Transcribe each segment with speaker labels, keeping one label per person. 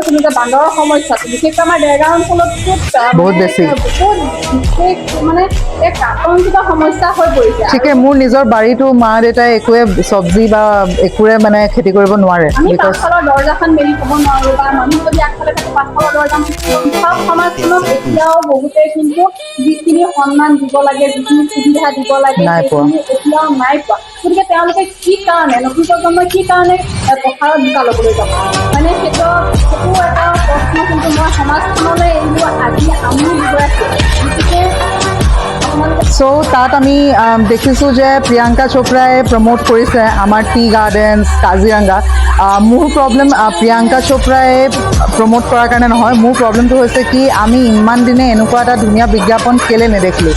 Speaker 1: বান্দৰৰ সমস্যাটো বিশেষকৈ আমাৰ দেৰগাঁও অঞ্চলত
Speaker 2: বহুত বেছি
Speaker 1: বিশেষ মানে এক আতংকিত সমস্যা হৈ পৰিছে।
Speaker 2: ঠিকে মোৰ নিজৰ বাৰীটো মা দেউতাই একোৱে চব্জি বা একোৰে মানে খেতি কৰিব নোৱাৰে।
Speaker 1: আমি পাছফালৰ দৰ্জাখন মেলি থ'ব নোৱাৰো বা মানুহ যদি আগফালে থাকে পাছফালৰ দৰ্জা সমাজখনত এতিয়াও বহুতে কিন্তু যিখিনি সন্মান দিব লাগে, যিখিনি সুবিধা দিব লাগে সেইখিনি এতিয়াও নাই পোৱা। গতিকে তেওঁলোকে কি কাৰণে নতুন প্ৰজন্মই কি কাৰণে পথাৰত বোকা ল'বলৈ যাব মানে সেইটো এটা প্ৰশ্ন কিন্তু মই সমাজখনলৈ এৰিলো আজি আমি দুগৰাকীয়ে। গতিকে
Speaker 2: সো তাত আমি দেখিছোঁ যে প্ৰিয়ংকা চোপ্ৰাই প্ৰমোট কৰিছে আমাৰ টি গাৰ্ডেনছ কাজিৰঙা। মোৰ প্ৰব্লেম প্ৰিয়ংকা চোপ্ৰাই প্ৰমোট কৰাৰ কাৰণে নহয়, মোৰ প্ৰব্লেমটো হৈছে কি আমি ইমান দিনে এনেকুৱা এটা ধুনীয়া বিজ্ঞাপন কেলৈ নেদেখিলোঁ।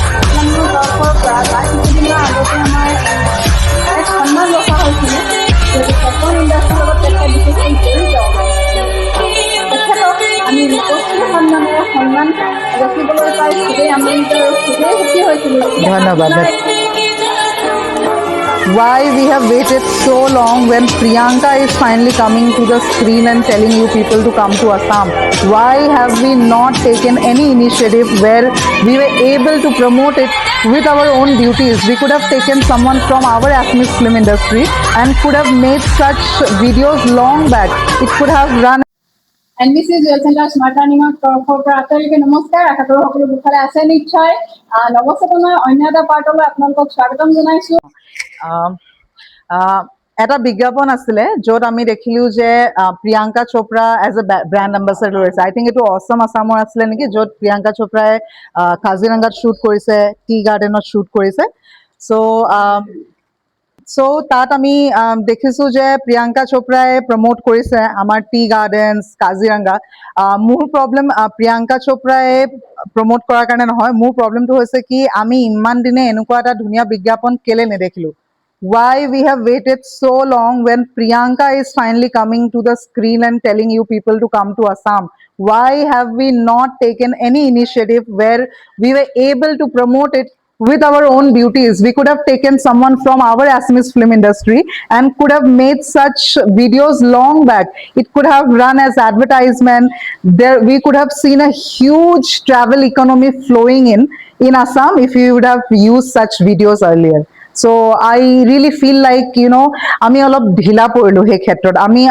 Speaker 1: সন্মান ৰখা হৈছিলে যিহেতু ফেশ্বন ইণ্ডাষ্ট্ৰীৰ লগত তেখেত বিশেষকৈ জড়িত। তেখেতক আমি ৰূপশ্ৰী সন্মানেৰে সন্মান ৰাখিবলৈ পাই খুবেই আনন্দিত আৰু খুবেই সুখী হৈছিলোঁ।
Speaker 2: ধন্যবাদ। Why we have waited so long when Priyanka is finally coming to the screen and telling you people to come to Assam? Why have we not taken any initiative where we were able to promote it with our own duties? We could have taken someone from our Assamese film industry and could have made such videos long back. It could have run.
Speaker 1: NBC jewel centre smart টাৰ্ণিঙৰ তৰফৰ পৰা আপোনালোকে নমস্কাৰ, আশা কৰোঁ সকলো কুশলে আছে নিশ্চয়। নৱচেতনাৰ অন্য এটা পাৰ্টলৈ আপোনালোকক স্বাগতম জনাইছোঁ।
Speaker 2: এটা বিজ্ঞাপন আছিলে য'ত আমি দেখিলোঁ যে Priyanka Chopra as a brand ambassador লৈছে। আই থিংক এইটো অছম আছামৰ আছিলে নেকি, য'ত প্ৰিয়ংকা চোপ্ৰাই কাজিৰঙাত শ্বুট কৰিছে, টি গাৰ্ডেনত শ্বুট কৰিছে। চ' তাত আমি দেখিছোঁ যে প্ৰিয়ংকা চোপ্ৰাই প্ৰমোট কৰিছে আমাৰ টি গাৰ্ডেনছ কাজিৰঙা। মোৰ প্ৰব্লেম প্ৰিয়ংকা চোপ্ৰাই প্ৰমোট কৰাৰ কাৰণে নহয়, মোৰ প্ৰব্লেমটো হৈছে কি আমি ইমান দিনে এনেকুৱা এটা ধুনীয়া বিজ্ঞাপন কেলৈ নেদেখিলোঁ। Why we have waited so long when Priyanka is finally coming to the screen and telling you people to come to Assam? Why have we not taken any initiative where we were able to promote it with our own beauties? We could have taken someone from our Assamese film industry and could have made such videos long back. It could have run as advertisement. There we could have seen a huge travel economy flowing in Assam if we would have used such videos earlier. So I really feel like আমি অলপ ঢিলা পৰিলোঁ সেই ক্ষেত্ৰত। আমি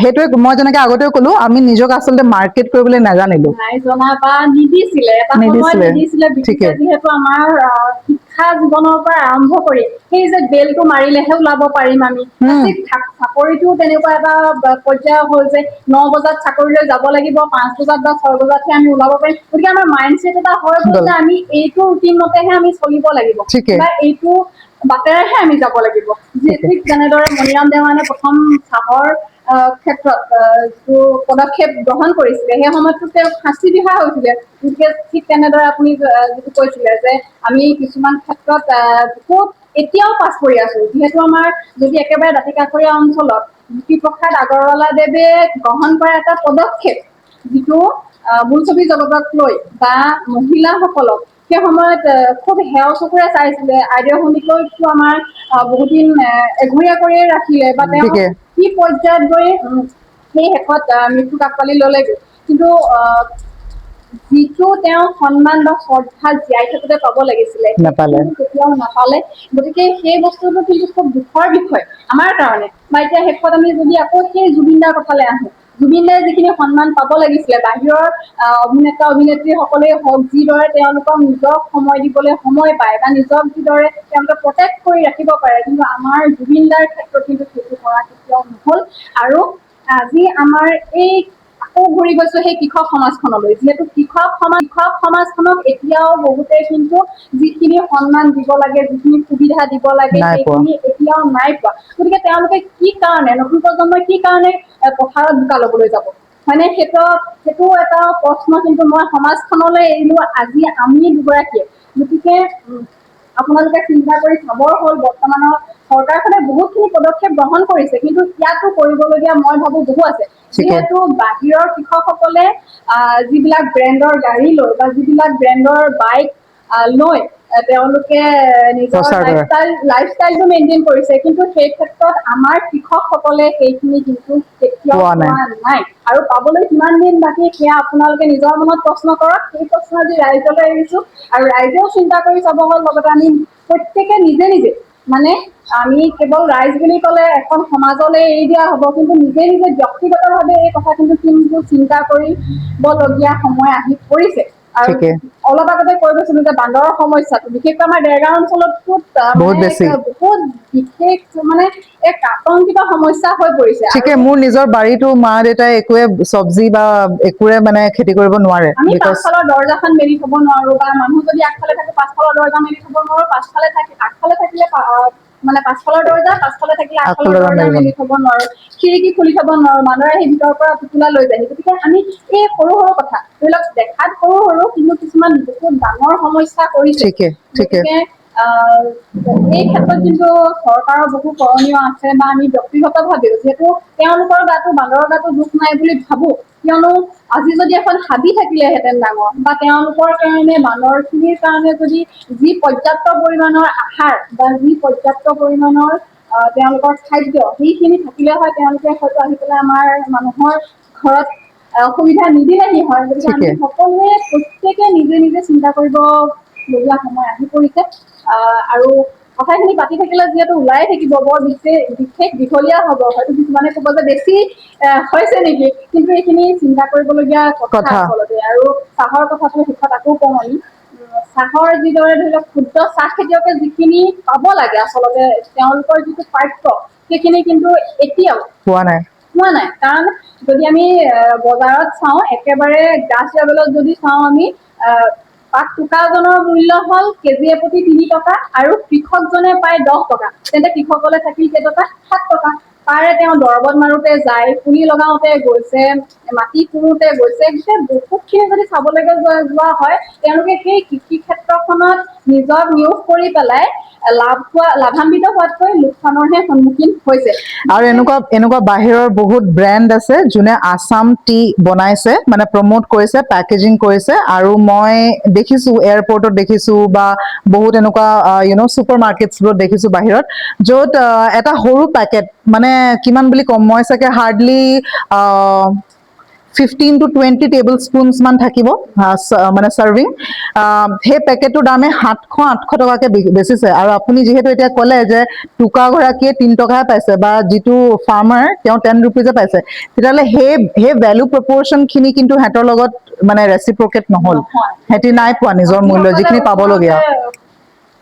Speaker 2: সেইটোৱে মই যেনেকৈ আগতেও ক'লোঁ আমি নিজক আচলতে মাৰ্কেট কৰিবলৈ নাজানিলোঁ।
Speaker 1: যিহেতু আমাৰ শিক্ষা জীৱনৰ পৰা আৰম্ভ কৰি সেই যে বেলটো মাৰিলেহে ওলাব পাৰিম আমি, চাকৰিটো তেনেকুৱা এটা পৰ্যায় হ'ল যে 9 বজাত চাকৰিলৈ যাব লাগিব, 5 বজাত বা 6 বজাতহে আমি ওলাব পাৰিম। গতিকে আমাৰ মাইণ্ডছেট এটা হৈ গ'ল যে আমি এইটো ৰুটিন মতেহে আমি চলিব লাগিব বা এইটো বাটেৰেহে আমি যাব লাগিব। ঠিক যেনেদৰে মণিৰাম দেৱানে প্ৰথম চাহৰ ক্ষেত্ৰত যিটো পদক্ষেপ গ্ৰহণ কৰিছিলে সেই সময়ততো তেওঁ শাস্তি বিহা হৈছিলে। গতিকে ঠিক তেনেদৰে আপুনি যিটো কৈছিলে যে আমি কিছুমান ক্ষেত্ৰত খুব এতিয়াও পাছ পৰি আছো। যিহেতু আমাৰ যদি একেবাৰে দাঁতিকাষৰীয়া অঞ্চলত জ্যোতিপ্ৰসাদ আগৰৱালাদেৱে গ্ৰহণ কৰা এটা পদক্ষেপ যিটো বোলছবি জগতক লৈ বা মহিলাসকলক সেই সময়ত খুব হেও চকুৰে চাইছিলে। আইদেউ সন্দিকৈতো আমাৰ বহুত দিন এঘৰীয়া কৰিয়ে ৰাখিলে বা তেওঁ কি পৰ্যায়ত গৈ সেই শেষত মৃত্যুক আঁকোৱালি ল'লেগৈ। কিন্তু যিটো তেওঁ সন্মান বা শ্ৰদ্ধা জীয়াই থাকোঁতে পাব লাগিছিলে কেতিয়াও নাপালে। গতিকে সেই বস্তুটো কিন্তু খুব দুখৰ বিষয় আমাৰ কাৰণে। বা এতিয়া শেষত আমি যদি আকৌ সেই জুবিন দাৰ কথালৈ আহোঁ, জুবিন দাই যিখিনি সন্মান পাব লাগিছিলে বাহিৰৰ অভিনেতা অভিনেত্ৰীসকলেই হওক, যিদৰে তেওঁলোকক নিজক সময় দিবলৈ সময় পায় বা নিজক যিদৰে তেওঁলোকে প্ৰটেক্ট কৰি ৰাখিব পাৰে, কিন্তু আমাৰ জুবিন দাৰ ক্ষেত্ৰত কিন্তু সেইটো কৰা কেতিয়াও নহ'ল। আৰু আজি আমাৰ এই আকৌ ঘূৰি গৈছো সেই কৃষক সমাজখনলৈ। যিহেতু কৃষক সমাজখনক এতিয়াও বহুতে কিন্তু যিখিনি সন্মান দিব লাগে, যিখিনি সুবিধা দিব লাগে সেইখিনি এতিয়াও নাই পোৱা। গতিকে তেওঁলোকে কি কাৰণে নতুন প্ৰজন্মই কি কাৰণে পথাৰত বোকা ল'বলৈ যাব হয়নে? সেইটো এটা প্ৰশ্ন কিন্তু মই সমাজখনলৈ এৰিলো আজি আমি দুগৰাকীয়ে। গতিকে আপোনালোকে চিন্তা কৰি চাবৰ হ'ল বৰ্তমানৰ চৰকাৰখনে বহুতখিনি পদক্ষেপ গ্ৰহণ কৰিছে, কিন্তু ইয়াতো কৰিবলগীয়া মই ভাবো বহু আছে। যিহেতু বাহিৰৰ কৃষকসকলে যিবিলাক ব্ৰেণ্ডৰ গাড়ী লৈ বা যিবিলাক ব্ৰেণ্ডৰ বাইক লৈ তেওঁলোকে নিজৰ
Speaker 2: প্ৰচাৰ কৰে।
Speaker 1: লাইফষ্টাইলটো মেইনটেইন কৰিছে, কিন্তু সেই ক্ষেত্ৰত আমাৰ কৃষকসকলে সেইখিনি কিন্তু কেতিয়াও
Speaker 2: পোৱা নাই।
Speaker 1: পোৱা নাই। আৰু পাবলৈ কিমান দিন বাকী সেয়া আপোনালোকে নিজৰ মনত প্ৰশ্ন কৰক। সেই প্ৰশ্ন আজি ৰাইজলৈ এৰিছো, আৰু ৰাইজেও চিন্তা কৰি চাব হ'ল। লগতে আমি প্ৰত্যেকে নিজে নিজে, মানে আমি কেৱল ৰাইজ বুলি ক'লে এখন সমাজলৈ এৰি দিয়া হ'ব, কিন্তু নিজে নিজে ব্যক্তিগতভাৱে এই কথাখিনি কিন্তু চিন্তা কৰিবলগীয়া সময় আহি পৰিছে। আৰু
Speaker 2: ঠিকে,
Speaker 1: অলপ আগতে কৈ গৈছিলো যে বান্দৰৰ সমস্যাটো বিশেষকৈ আমাৰ দেৰগাঁও অঞ্চলতো
Speaker 2: বহুত
Speaker 1: মানে
Speaker 2: বেছি।
Speaker 1: বহুত বিশেষ মানে এক আতংকিত সমস্যা হৈ পৰিছে।
Speaker 2: ঠিকে,
Speaker 1: আৰু
Speaker 2: মোৰ নিজৰ বাৰীতো মা-দেউতাই একোৱে চব্জি বা একোৱে মানে খেতি কৰিব নোৱাৰে।
Speaker 1: আমি
Speaker 2: বিকজ
Speaker 1: পাছফালৰ দৰ্জাখন মেলি থব নোৱাৰো, বা মানুহ যদি আগফালে থাকে পাছফালৰ দৰ্জা মেলি থব নোৱাৰো, আগফালে থাকিলে মানে পাছফালৰ দৰ্জা, পাছফালে থাকিলে আগফালৰ
Speaker 2: আগফালে
Speaker 1: দৰ্জা
Speaker 2: মেলিব
Speaker 1: মেলি থব নোৱাৰো, খিৰিকী খুলি থব নোৱাৰো, মানুহে আহি ভিতৰৰ পৰা টোপোলা লৈ যায়। গতিকে আমি এই সৰু সৰু কথা, ধৰি লওক দেখাত সৰু সৰু, কিন্তু কিছুমান বহুত ডাঙৰ সমস্যা কৰিছে।
Speaker 2: ঠিকে, ঠিকে।
Speaker 1: গতিকে এই ক্ষেত্ৰত কিন্তু চৰকাৰৰ বহু কৰণীয় আছে, বা আমি ব্যক্তিগতভাৱেও, যিহেতু তেওঁলোকৰ গাতো বান্দৰৰ গাতো দুখ নাই বুলি ভাবো, কিয়নো আজি যদি এখন হাবি থাকিলেহেঁতেন ডাঙৰ, বা তেওঁলোকৰ কাৰণে বান্দৰখিনিৰ কাৰণে যদি যি পৰ্যাপ্ত পৰিমাণৰ আহাৰ বা যি পৰ্যাপ্ত পৰিমাণৰ তেওঁলোকৰ খাদ্য, সেইখিনি থাকিলে হয় তেওঁলোকে হয়তো আহি পেলাই আমাৰ মানুহৰ ঘৰত অসুবিধা নিদিলেহি হয়। গতিকে আমি
Speaker 2: ঠিকে।
Speaker 1: সকলোৱে প্ৰত্যেকে নিজে নিজে চিন্তা কৰিবলগীয়া সময় আহি পৰিছে। আৰু কথাখিনি পাতি থাকিলে যিহেতু ওলাই থাকিব, বৰ বিশেষ দীঘলীয়া হ'ব, হয়তো কিছুমানে ক'ব যে বেছি হৈছে নেকি, কিন্তু এইখিনি চিন্তা কৰিবলগীয়া কথা আচলতে। আৰু চাহৰ কথাটো শেষত আকৌ কওঁ আমি, চাহৰ যিদৰে ধৰি লওক ক্ষুদ্ৰ চাহ খেতিয়কে যিখিনি পাব লাগে আচলতে, তেওঁলোকৰ যিটো প্ৰাপ্য, সেইখিনি কিন্তু এতিয়াও
Speaker 2: পোৱা নাই।
Speaker 1: পোৱা নাই। কাৰণ যদি আমি বজাৰত চাওঁ, একেবাৰে গ্ৰাছ লেভেলত যদি চাওঁ আমি, পাত টোকাজনৰ মূল্য হ'ল কেজিয়ে প্ৰতি ৩ টকা, আৰু কৃষকজনে পায় 10 টকা। তেন্তে কৃষকলে থাকিল কেইটকা? 7 টকা। তাৰে তেওঁ দৰবত মাৰোতে যায়, পুলি লগাওতে গৈছে, মাটি কোৰোতে গৈছে, বহুতখিনি যদি চাবলৈ যোৱা হয়, তেওঁলোকে সেই কৃষি ক্ষেত্ৰখনত নিজক নিয়োগ কৰি পেলাই লাভান্বিত হোৱাতকৈ লোকচানৰহে সন্মুখীন হৈছে।
Speaker 2: আৰু এনেকুৱা বাহিৰৰ বহুত ব্ৰেণ্ড আছে যোনে আছাম টি বনাইছে, মানে প্ৰমোট কৰিছে, পেকেজিং কৰিছে, আৰু মই দেখিছো এয়াৰপৰ্টত দেখিছো, বা বহুত এনেকুৱা ছুপাৰ মাৰ্কেটছবোৰত দেখিছো বাহিৰত, য'ত এটা সৰু পেকেট, মানে কিমান বুলি ক'ম মই, চাগে হাৰ্ডলি 15 to 20 টেবুল স্পুনছ মান থাকিব, মানে চাৰ্ভিং। সেই পেকেটটোৰ দামে 700-800 টকাকে বেচিছে। আৰু আপুনি যিহেতু এতিয়া ক'লে যে টোকাগৰাকীয়ে 3 টকাহে পাইছে, বা যিটো ফাৰ্মাৰ তেওঁ 10 ৰুপিজে পাইছে, তেতিয়াহ'লে সেই ভেলু প্ৰপৰ্চন খিনি কিন্তু সিহঁতৰ লগত মানে ৰেচিপ্ৰকেট নহ'ল।
Speaker 1: নহয়।
Speaker 2: সিহঁতি নাই পোৱা নিজৰ মূল্য
Speaker 1: যিসকলে
Speaker 2: যিখিনি পাবলগীয়া।
Speaker 1: ওচৰতে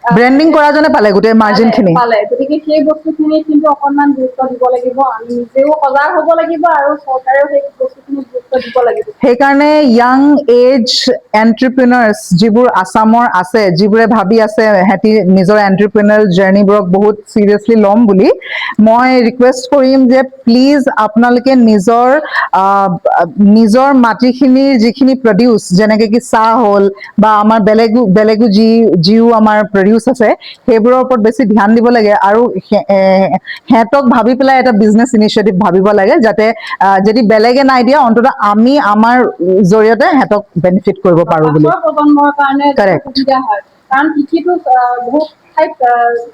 Speaker 2: ব্ৰেণ্ডিং কৰাজনে পালে গোটেই মাৰ্জিন খিনি।
Speaker 1: পালে, গতিকে সেই বস্তুখিনিত কিন্তু অকণমান গুৰুত্ব দিব লাগিব। আমি নিজেও সজাগ হ'ব লাগিব, আৰু চৰকাৰেও সেই বস্তুখিনিত গুৰুত্ব দিব লাগিব।
Speaker 2: সেইকাৰণে য়াং এজ এণ্টাৰপ্ৰিনাৰ্ছ যিবোৰ আছামৰ আছে, যিবোৰে ভাবি আছে সিহঁতি নিজৰ এণ্টাৰপ্ৰিনাৰ জাৰ্ণিবোৰক বহুত চিৰিয়াছলি ল'ম বুলি, মই ৰিকুৱেষ্ট কৰিম যে প্লিজ আপোনালোকে নিজৰ মাটিখিনিৰ যিখিনি প্ৰডিউচ, যেনেকে কি চাহ হ'ল, বা আমাৰ বেলেগো যিও আমাৰ প্ৰডিউচ আছে, সেইবোৰৰ ওপৰত বেছি ধ্যান দিব লাগে। আৰু সিহঁতক ভাবি পেলাই এটা বিজনেছ ইনিচিয়েটিভ ভাবিব লাগে, যাতে যদি বেলেগে নাই দিয়া, অন্ততঃ আমি আমাৰ জৰিয়তে সিহঁতক বেনিফিট কৰিব পাৰো বুলি।
Speaker 1: পাছৰ প্ৰজন্মৰ কাৰণে যাতে
Speaker 2: কাৰেক্ট।
Speaker 1: সুবিধা হয়। কাৰণ কৃষিটো বহুত ঠাইত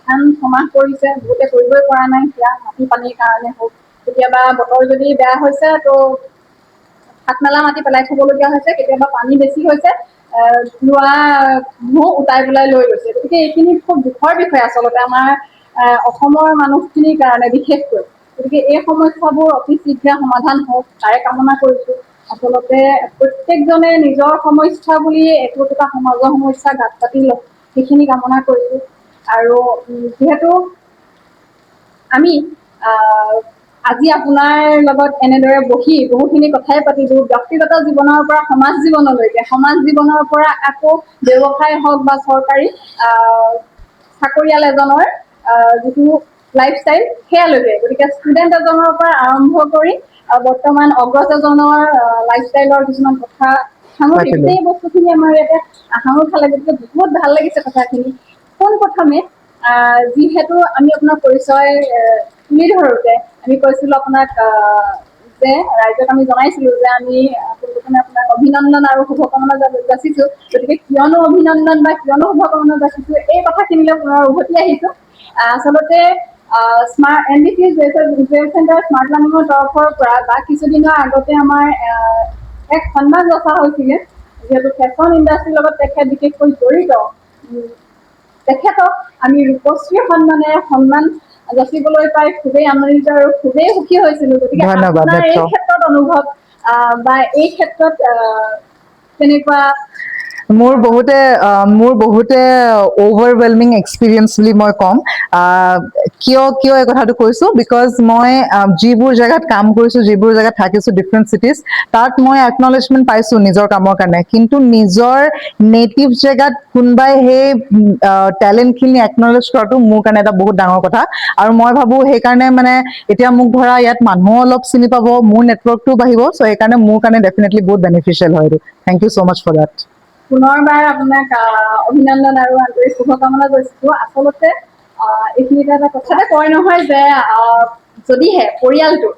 Speaker 1: ধান সমাহ কৰিছে, বহুতে কৰিবই পৰা নাই, সেয়া মাটি পানীৰ কাৰণে হওক, কেতিয়াবা বতৰ যদি বেয়া হৈছে তো ফাটমেলা মাটি পেলাই থবলগীয়া হৈছে, কেতিয়াবা পানী বেছি হৈছে, ৰোৱা উটাই পেলাই লৈ গৈছে। গতিকে এইখিনি খুব দুখৰ বিষয় আচলতে আমাৰ অসমৰ মানুহখিনিৰ কাৰণে বিশেষকৈ। গতিকে এই সমস্যাবোৰ অতি শীঘ্ৰে সমাধান হওক, তাৰে কামনা কৰিছো। আচলতে প্ৰত্যেকজনে নিজৰ সমস্যা বুলি একো-একোটা সমাজৰ সমস্যা গাঁত পাতি লওক, সেইখিনি কামনা কৰিছো। আৰু যিহেতু আমি আজি আপোনাৰ লগত এনেদৰে বহি বহুখিনি কথাই পাতিলো, ব্যক্তিগত জীৱনৰ পৰা সমাজ জীৱনলৈকে, সমাজ জীৱনৰ পৰা আকৌ ব্যৱসায় হওক বা চৰকাৰী চাকৰিয়াল এজনৰ যিটো লাইফষ্টাইল, সেয়ালৈকে। গতিকে ষ্টুডেণ্ট এজনৰ পৰা আৰম্ভ কৰি বৰ্তমান অগ্ৰজ এজনৰ লাইফষ্টাইলৰ কিছুমান কথা সামৰি
Speaker 2: পাতিলো।
Speaker 1: গোটেই বস্তুখিনি আমাৰ ইয়াতে সাঙুৰ খালে। গতিকে বহুত ভাল লাগিছে কথাখিনি। পোনপ্ৰথমে যিহেতু আমি আপোনাৰ পৰিচয় তুলি ধৰোতে আমি কৈছিলো আপোনাক যে ৰাইজক আমি জনাইছিলো যে আমি প্ৰথমে আপোনাক অভিনন্দন আৰু শুভকামনা যাচিছো। গতিকে কিয়নো অভিনন্দন বা কিয়নো শুভকামনা যাচিছো এই কথাখিনিলৈ পুনৰ উভতি আহিছো। আচলতে স্মাৰ্ট NDC চেণ্টাৰ স্মাৰ্ট লাৰ্ণিঙৰ তৰফৰ পৰা বা কিছুদিনৰ আগতে আমাৰ এক সন্মান ৰখা হৈছিলে, যিহেতু ফেশ্বন ইণ্ডাষ্ট্ৰীৰ লগত তেখেত বিশেষকৈ জড়িত। তেখেতক আমি ৰূপশ্ৰী সন্মান যাচিবলৈ পাই খুবেই আনন্দিত আৰু খুবেই সুখী হৈছিলো। গতিকে
Speaker 2: ধন্যবাদ
Speaker 1: আপোনাৰ এই ক্ষেত্ৰত অনুভৱ বা এই ক্ষেত্ৰত তেনেকুৱা
Speaker 2: মোৰ বহুতে অভাৰৱেলমিং এক্সপিৰিয়েঞ্চ বুলি মই ক'ম। কিয় এই কথাটো কৈছো, বিকজ মই যিবোৰ জেগাত কাম কৰিছো, যিবোৰ জেগাত থাকিছো, ডিফাৰেণ্ট চিটিজ, তাত মই একনলেজমেণ্ট পাইছো নিজৰ কামৰ কাৰণে, কিন্তু নিজৰ নেটিভ জেগাত কোনোবাই সেই টেলেণ্টখিনি একনলেজ কৰাটো মোৰ কাৰণে এটা বহুত ডাঙৰ কথা। আৰু মই ভাবো সেইকাৰণে মানে এতিয়া মোক ধৰা ইয়াত মানুহো অলপ চিনি পাব, মোৰ নেটৱৰ্কটোও বাঢ়িব, চ' সেইকাৰণে মোৰ কাৰণে ডেফিনেটলি বহুত বেনিফিচিয়েল হয় এইটো। Thank you so' much for that.
Speaker 1: পুনৰবাৰ আপোনাক অভিনন্দন আৰু আন্তৰিক শুভকামনা যাচিছো। আচলতে এইখিনিতে এটা কথাতে কয় নহয় যে যদিহে পৰিয়ালটো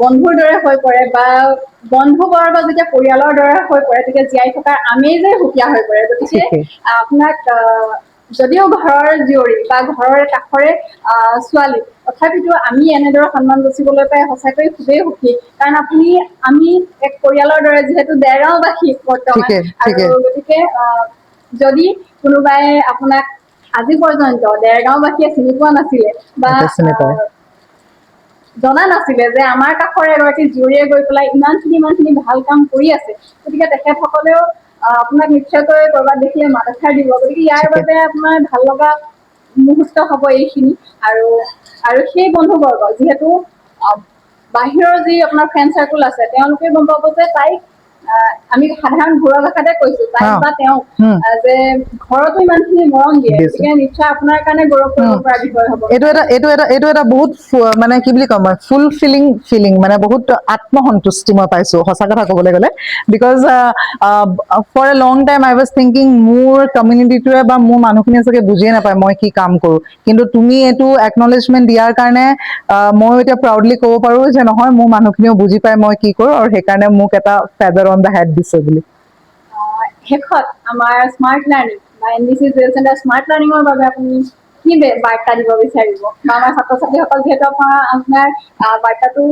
Speaker 1: বন্ধুৰ দৰে হৈ পৰে বা বন্ধু বৰ্গ যেতিয়া পৰিয়ালৰ দৰে হৈ পৰে, তেতিয়া জীয়াই থকাৰ আমেজেই সুকীয়া হৈ পৰে। গতিকে
Speaker 2: ঠিকেই
Speaker 1: আপোনাক যদিও ঘৰৰ জীয়ৰী বা ঘৰৰ কাষৰে ছোৱালী, তথাপিতো আমি এনেদৰে সন্মান যাচিবলৈ পাই সঁচাকৈ খুবেই সুখী। কাৰণ আমি এক পৰিয়ালৰ দৰে, যিহেতু দেৰগাঁওবাসী বৰ্তমান,
Speaker 2: ঠিকে
Speaker 1: আৰু
Speaker 2: ঠিকে
Speaker 1: গতিকে যদি কোনোবাই আপোনাক আজি পৰ্যন্ত দেৰগাঁওবাসীয়ে চিনি পোৱা নাছিলে বা
Speaker 2: এতিয়া চিনি পায়।
Speaker 1: জনা নাছিলে যে আমাৰ কাষৰ এগৰাকী জীয়ৰীয়ে গৈ পেলাই ইমানখিনি ভাল কাম কৰি আছে, গতিকে তেখেতসকলেও আপোনাক নিশ্চয়কৈ কৰবাত দেখিলে মাত এষাৰ দিব। গতিকে ইয়াৰ
Speaker 2: ঠিকে
Speaker 1: বাবে আপোনাৰ ভাল লগা মুহূৰ্ত হ'ব এইখিনি। আৰু সেই বন্ধুবৰ্গ, যিহেতু বাহিৰৰ যি আপোনাৰ ফ্ৰেণ্ড চাৰ্কুল আছে, তেওঁলোকে গম পাব যে তাইক আমি সাধাৰণ ঘৰুৱা ভাষাতে কৈছো, তাইক বা তেওঁক যে ঘৰতো ইমানখিনি মৰম দিয়ে,
Speaker 2: দিছো
Speaker 1: গতিকে নিশ্চয় আপোনাৰ কাৰণে গৌৰৱ কৰিব পৰা বিষয় হ'ব।
Speaker 2: এইটো এটা বহুত মানে কি বুলি ক'ম, মই ফিলিং মানে বহুত আত্মসন্তুষ্টি মই পাইছো, সঁচা কথা ক'বলৈ গ'লে। Because for a long time I was thinking মোৰ কমিউনিটিটোৱে বা মোৰ মানুহখিনিয়ে চাগে বুজিয়ে নাপায় মই কি কাম কৰো, কিন্তু তুমি এইটো একনলেজমেণ্ট দিয়াৰ কাৰণে ময়ো এতিয়া প্ৰাউডলি ক'ব পাৰো যে নহয়, মোৰ মানুহখিনিও বুজি পায় মই কি কৰো, আৰু সেইকাৰণে মোক এটা ফেডাৰ অন দ্য হেড দিছে বুলি।
Speaker 1: শেষত আমাৰ স্মাৰ্ট লাৰ্ণিং বা NDC চেণ্টাৰ স্মাৰ্ট লাৰ্ণিঙৰ বাবে আপুনি কি বাৰ্তা দিব বিচাৰিব? বা আমাৰ ছাত্ৰ ছাত্ৰীসকল যিহেতু আপোনাৰ বাৰ্তাটোৰ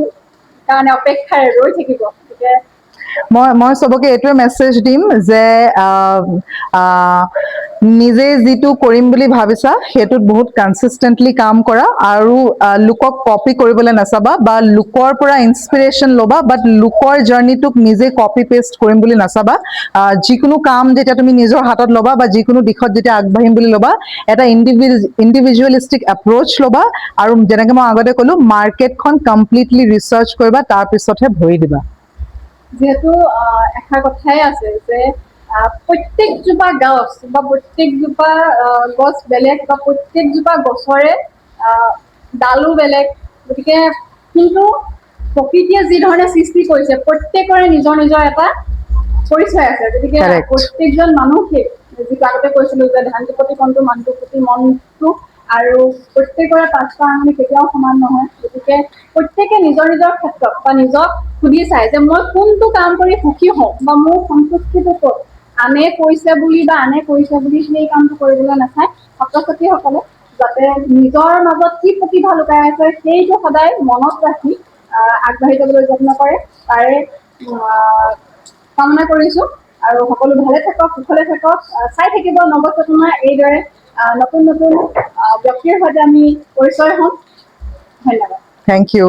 Speaker 1: কাৰণে অপেক্ষাৰে ৰৈ থাকিব, গতিকে
Speaker 2: মই চবকে এইটোৱে মেছেজ দিম যে নিজে যিটো কৰিম বুলি ভাবিছা সেইটোত বহুত কনচিষ্টেণ্টলি কাম কৰা, আৰু লোকক কপি কৰিবলৈ নাচাবা বা লোকৰ পৰা ইনস্পিৰেশ্যন ল'বা, বাট লোকৰ জাৰ্ণিটোক নিজে কপি পেষ্ট কৰিম বুলি নাচাবা। যিকোনো কাম যেতিয়া তুমি নিজৰ হাতত ল'বা বা যিকোনো দিশত যেতিয়া আগবাঢ়িম বুলি ল'বা, এটা ইণ্ডিভিজুৱেলিষ্টিক এপ্ৰ'চ ল'বা, আৰু যেনেকে মই আগতে ক'লো, মাৰ্কেটখন কমপ্লিটলি ৰিচাৰ্চ কৰিবা, তাৰপিছতহে ভৰি দিবা।
Speaker 1: যিহেতু এষাৰ কথাই আছে যে প্ৰত্যেকজোপা গছ বা প্ৰত্যেকজোপা গছ বেলেগ বা প্ৰত্যেকজোপা গছৰে ডালো বেলেগ, গতিকে কিন্তু প্ৰকৃতিয়ে যি ধৰণে সৃষ্টি কৰিছে প্ৰত্যেকৰে নিজৰ এটা পৰিচয় আছে। গতিকে
Speaker 2: Correct.
Speaker 1: প্ৰত্যেকজন মানুহে, যিটো আগতে কৈছিলো যে ধানটোৰ প্ৰতি কণটো মানুহটোৰ প্ৰতি মনটো, আৰু প্ৰত্যেকৰে পাঁচটা আঙুলি কেতিয়াও সমান নহয়। গতিকে প্ৰত্যেকে নিজৰ ক্ষেত্ৰত বা নিজক সুধি চাই যে মই কোনটো কাম কৰি সুখী হওঁ বা মোৰ সন্তুষ্টিটো ক'ত, আনে কৰিছে বুলি সেই কামটো কৰিবলৈ নাচায়। ছাত্ৰ ছাত্ৰীসকলে যাতে নিজৰ মাজত কি প্ৰতিভা লুকাই আছে সেইটো সদায় মনত ৰাখি আগবাঢ়ি যাবলৈ যত্ন কৰে, তাৰে কামনা কৰিছো। আৰু সকলো ভালে থাকক, কুশলে থাকক, চাই থাকিব নৱচেতনা এইদৰে নতুন ব্যক্তিৰ সৈতে আমি পৰিচয় হ'ম। ধন্যবাদ।
Speaker 2: Thank U.